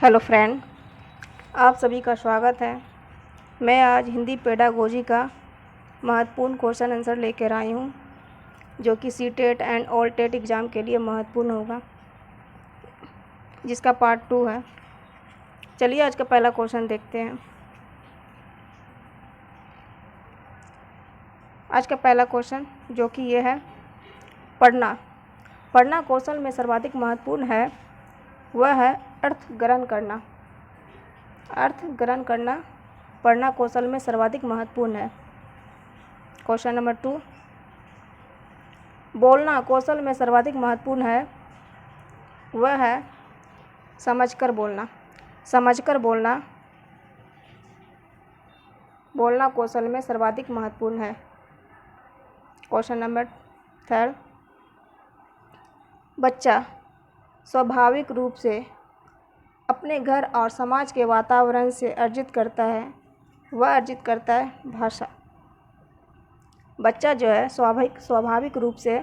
Hello friend, आप सभी का स्वागत है। मैं आज हिंदी पेडागोजी का महत्वपूर्ण क्वेश्चन आंसर लेकर आई हूँ, जो कि CTET and all TET exam के लिए महत्वपूर्ण होगा, जिसका पार्ट 2 है। चलिए आज का पहला क्वेश्चन देखते हैं। आज का पहला क्वेश्चन जो कि ये है, पढ़ना कौशल में सर्वाधिक महत्वपूर्ण है, वह है अर्थ ग्रहण करना। अर्थ ग्रहण करना पढ़ना कौशल में सर्वाधिक महत्वपूर्ण है। क्वेश्चन नंबर 2, बोलना कौशल में सर्वाधिक महत्वपूर्ण है, वह है समझकर बोलना। समझकर बोलना कौशल में सर्वाधिक महत्वपूर्ण है। क्वेश्चन नंबर 3, बच्चा स्वाभाविक रूप से अपने घर और समाज के वातावरण से अर्जित करता है, वह अर्जित करता है भाषा। बच्चा जो है स्वाभाविक रूप से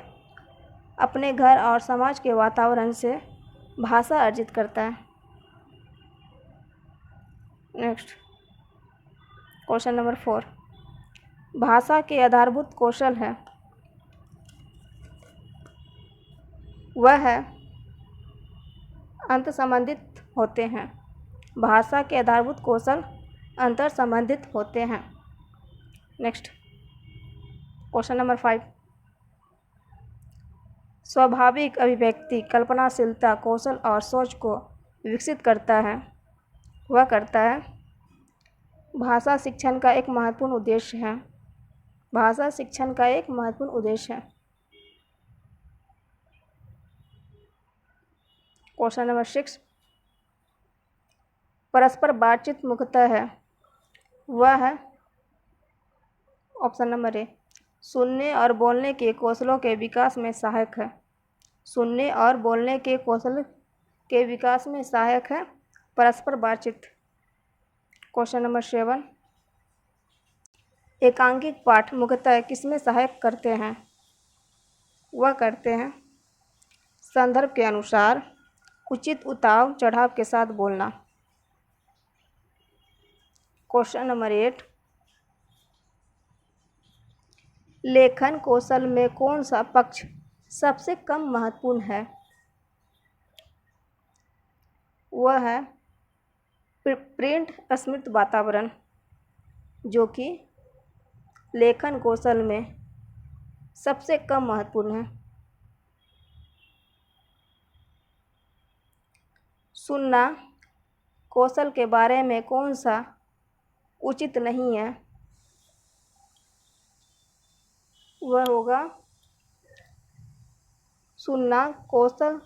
अपने घर और समाज के वातावरण से भाषा अर्जित करता है। नेक्स्ट, क्वेश्चन नंबर 4, भाषा के आधारभूत कौशल है, वह है अंतर संबंधित होते हैं। भाषा के आधारभूत कौशल अंतर संबंधित होते हैं। नेक्स्ट, क्वेश्चन नंबर 5, स्वाभाविक अभिव्यक्ति कल्पनाशीलता कौशल और सोच को विकसित करता है, वह करता है भाषा शिक्षण का एक महत्वपूर्ण उद्देश्य है। भाषा शिक्षण का एक महत्वपूर्ण उद्देश्य है। क्वेश्चन नंबर 6, परस्पर बातचीत मुख्यतः है, वह है ऑप्शन नंबर ए, सुनने और बोलने के कौशलों के विकास में सहायक है। सुनने और बोलने के कौशल के विकास में सहायक है परस्पर बातचीत। क्वेश्चन नंबर 7, एकांकिक पाठ मुख्यतः किसमें सहायक करते हैं, वह करते हैं संदर्भ के अनुसार उचित उतार चढ़ाव के साथ बोलना। क्वेश्चन नंबर 8, लेखन कौशल में कौन सा पक्ष सबसे कम महत्वपूर्ण है, वह है प्रिंट स्मृति वातावरण, जो कि लेखन कौशल में सबसे कम महत्वपूर्ण है। सुनना कौशल के बारे में कौन सा उचित नहीं है, वह होगा सुनना कौशल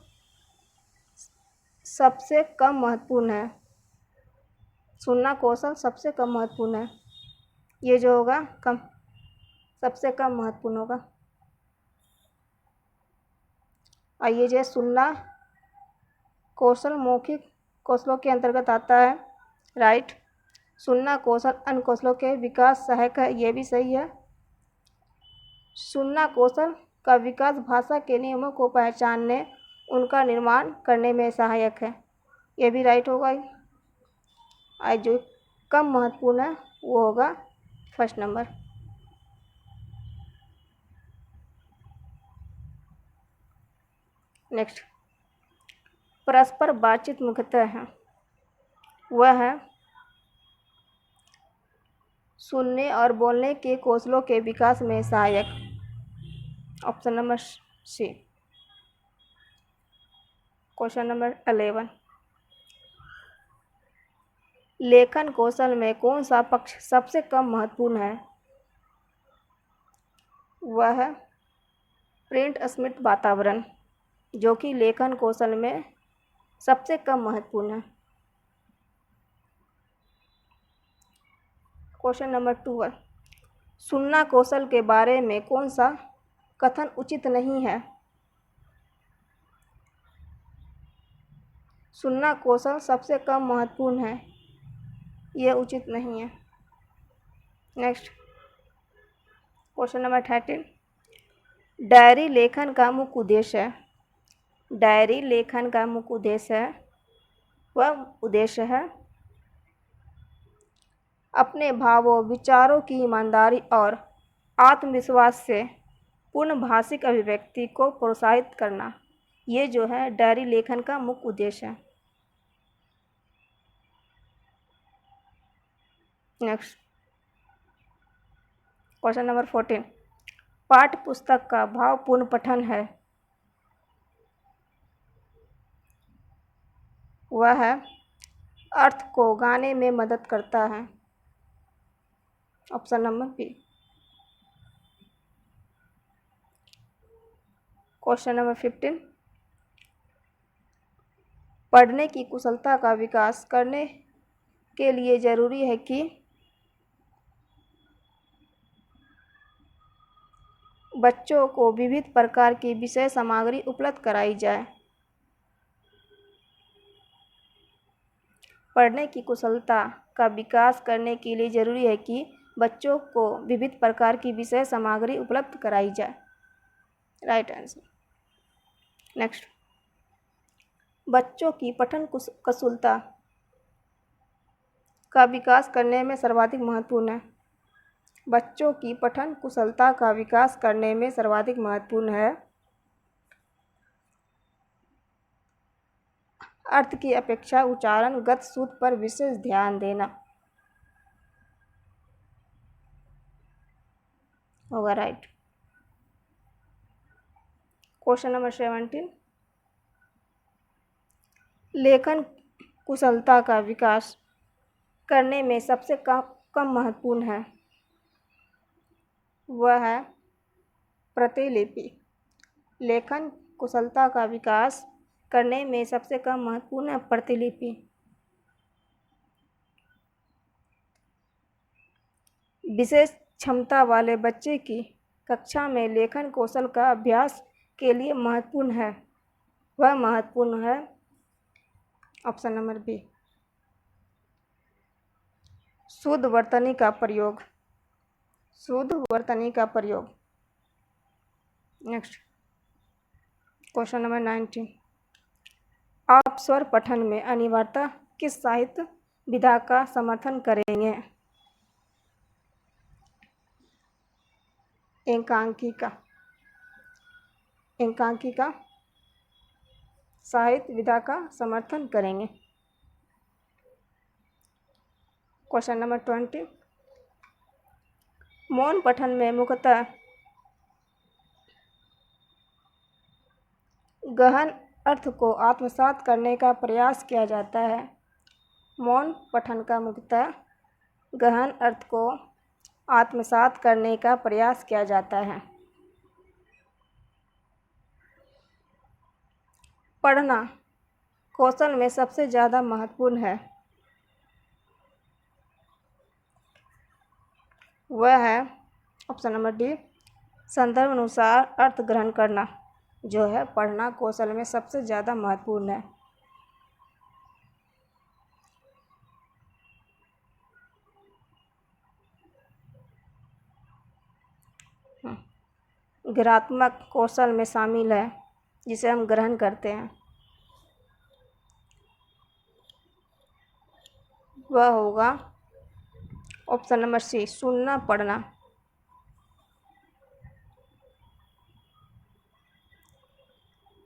सबसे कम महत्वपूर्ण है। सुनना कौशल सबसे कम महत्वपूर्ण है, ये जो होगा सबसे कम महत्वपूर्ण होगा। आइए, जो सुनना कौशल मौखिक कौशलों के अंतर्गत आता है, राइट। सुनना कौशल अन्य कौशलों के विकास सहायक है, ये भी सही है। सुनना कौशल का विकास भाषा के नियमों को पहचानने उनका निर्माण करने में सहायक है, ये भी राइट होगा। आज जो कम महत्वपूर्ण है वो होगा फर्स्ट नंबर। नेक्स्ट, परस्पर बातचीत मुख्यतः है, वह है सुनने और बोलने के कौशलों के विकास में सहायक, option number C. Question number 11, लेखन कौशल में कौन सा पक्ष सबसे कम महत्वपूर्ण है, वह है प्रिंट स्मृति वातावरण, जो कि लेखन कौशल में सबसे कम महत्वपूर्ण है। क्वेश्चन नंबर 12, सुनना कौशल के बारे में कौन सा कथन उचित नहीं है, सुनना कौशल सबसे कम महत्वपूर्ण है, यह उचित नहीं है। नेक्स्ट, क्वेश्चन नंबर 13, डायरी लेखन का मुख्य उद्देश्य है। डायरी लेखन का मुख्य उद्देश्य है वह उद्देश्य है अपने भावों विचारों की ईमानदारी और आत्मविश्वास से पूर्ण भाषिक अभिव्यक्ति को प्रोत्साहित करना। ये जो है डायरी लेखन का मुख्य उद्देश्य है। नेक्स्ट क्वेश्चन नंबर 14, पाठ्य पुस्तक का भावपूर्ण पठन है वह है अर्थ को गाने में मदद करता है। Option number B. Question number 15, पढ़ने की कुशलता का विकास करने के लिए जरूरी है कि बच्चों को विविध प्रकार की विषय सामग्री उपलब्ध कराई जाए। पढ़ने की कुशलता का विकास करने के लिए जरूरी है कि बच्चों को विविध प्रकार की विषय सामग्री उपलब्ध कराई जाए। Right answer. नेक्स्ट, बच्चों की पठन कुशलता का विकास करने में सर्वाधिक महत्वपूर्ण है। बच्चों की पठन कुशलता का विकास करने में सर्वाधिक महत्वपूर्ण है अर्थ की अपेक्षा उच्चारणगत शुद्ध पर विशेष ध्यान देना। होगा राइट। क्वेश्चन नंबर 17, लेखन कुशलता का विकास करने में सबसे कम महत्वपूर्ण है वह है प्रतिलिपि। लेखन कुशलता का विकास करने में सबसे कम महत्वपूर्ण है प्रतिलिपि। विशेष क्षमता वाले बच्चे की कक्षा में लेखन कौशल का अभ्यास के लिए महत्वपूर्ण है वह महत्वपूर्ण है ऑप्शन नंबर बी, शुद्ध वर्तनी का प्रयोग। शुद्ध वर्तनी का प्रयोग। नेक्स्ट क्वेश्चन नंबर 19, आप स्वर पठन में अनिवार्यता किस साहित्य विधा का समर्थन करेंगे? एकांकिका। एकांकिका साहित्य विधा का समर्थन करेंगे। क्वेश्चन नंबर 20, मौन पठन में मुख्यतः गहन अर्थ को आत्मसात करने का प्रयास किया जाता है। मौन पठन का मुख्यतः गहन अर्थ को आत्मसात करने का प्रयास किया जाता है। पढ़ना कौशल में सबसे ज़्यादा महत्वपूर्ण है वह है ऑप्शन नंबर डी, संदर्भ अनुसार अर्थ ग्रहण करना जो है पढ़ना कौशल में सबसे ज़्यादा महत्वपूर्ण है। ग्रहात्मक कौशल में शामिल है जिसे हम ग्रहण करते हैं वह होगा ऑप्शन नंबर सी, सुनना पढ़ना।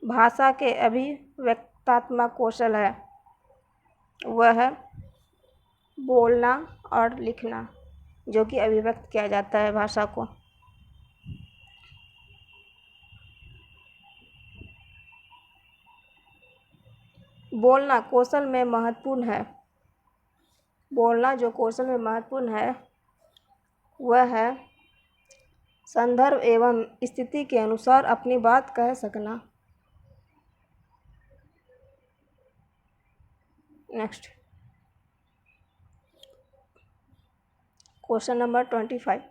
भाषा के अभिव्यक्तात्मक कौशल है वह है बोलना और लिखना जो कि अभिव्यक्त किया जाता है भाषा को। बोलना कौशल में महत्वपूर्ण है। बोलना जो कौशल में महत्वपूर्ण है वह है संदर्भ एवं स्थिति के अनुसार अपनी बात कह सकना। नेक्स्ट क्वेश्चन नंबर 25,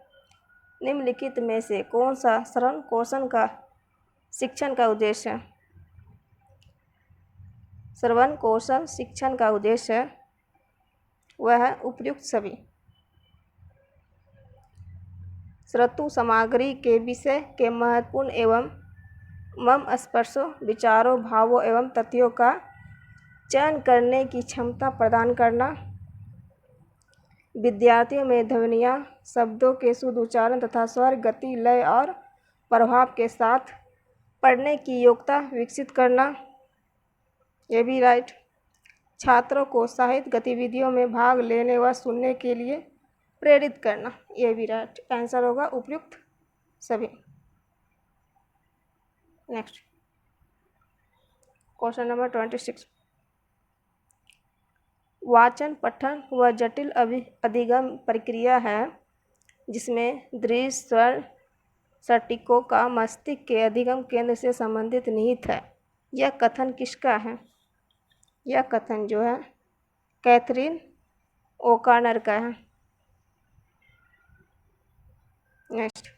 निम्नलिखित में से कौन सा श्रवण कौशल का शिक्षण का उद्देश्य है? श्रवण कौशल शिक्षण का उद्देश्य है वह है उपर्युक्त सभी श्रुति सामग्री के विषय के महत्वपूर्ण एवं मर्मस्पर्शी विचारों भावों एवं तथ्यों का चयन करने की क्षमता प्रदान करना, विद्यार्थियों में ध्वनियाँ, शब्दों के शुद्ध उच्चारण तथा स्वर, गति, लय और प्रभाव के साथ पढ़ने की योग्यता विकसित करना, ये भी राइट। छात्रों को साहित्य गतिविधियों में भाग लेने व सुनने के लिए प्रेरित करना, ये भी राइट आंसर होगा उपयुक्त सभी। Next question number 26। वाचन पठन व जटिल अधिगम प्रक्रिया है जिसमें दृश्य स्वर सटीकों का मस्तिष्क के अधिगम केंद्र से संबंधित निहित है। यह कथन किसका है? यह कथन जो है कैथरीन ओकानर का है। नेक्स्ट,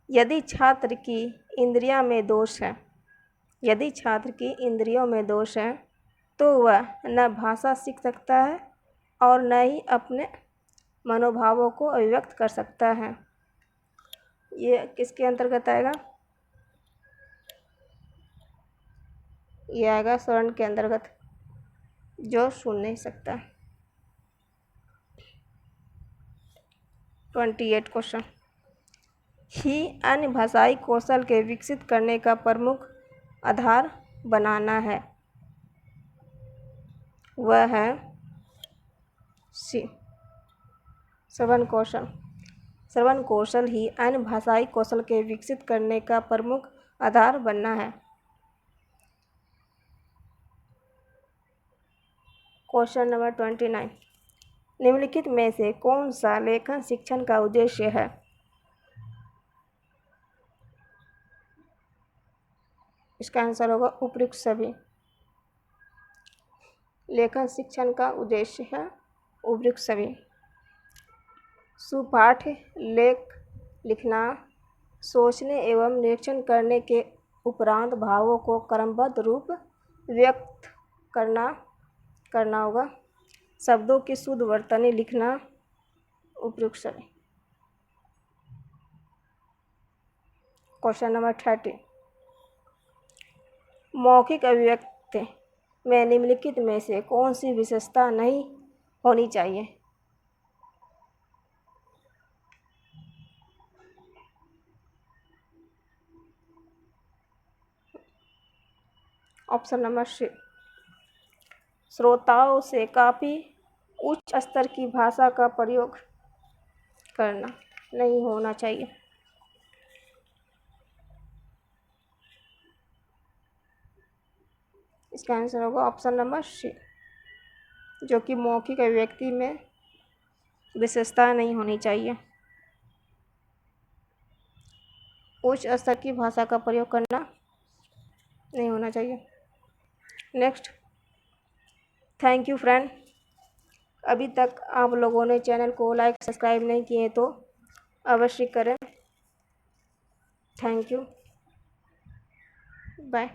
यदि छात्र की इंद्रियों में दोष है, यदि छात्र की इंद्रियों में दोष है तो वह न भाषा सीख सकता है और न ही अपने मनोभावों को अभिव्यक्त कर सकता है। ये किसके अंतर्गत आएगा? ये आएगा श्रवण के अंतर्गत, जो सुन नहीं सकता। 28 क्वेश्चन। ही अन्य भाषाई कौशल के विकसित करने का प्रमुख आधार बनाना है। वह है सी श्रवण कौशल। श्रवण कौशल ही अन्य भाषाई कौशल के विकसित करने का प्रमुख आधार बनना है। Question number 29। निम्नलिखित में से कौन सा लेखन शिक्षण का उद्देश्य है? इसका आंसर होगा उपयुक्त सभी। लेखन शिक्षण का उद्देश्य है उपयुक्त सभी। सुपाठ्य लेख लिखना, सोचने एवं निरीक्षण करने के उपरांत भावों को क्रमबद्ध रूप व्यक्त करना होगा। शब्दों की शुद्ध वर्तनी लिखना उपयुक्त सभी। Question number 30। मौखिक अभिव्यक्ति में निम्नलिखित में से कौन सी विशेषता नहीं होनी चाहिए? ऑप्शन नंबर सी, श्रोताओं से काफ़ी उच्च स्तर की भाषा का प्रयोग करना नहीं होना चाहिए। इसका आंसर होगा ऑप्शन नंबर सी, जो कि मौखिक अभिव्यक्ति में विशेषता नहीं होनी चाहिए। उच्च स्तर की भाषा का प्रयोग करना नहीं होना चाहिए। Next, thank you friend. अभी तक आप लोगों ने चैनल को लाइक सब्सक्राइब नहीं किए तो अवश्य करें। Thank you, bye.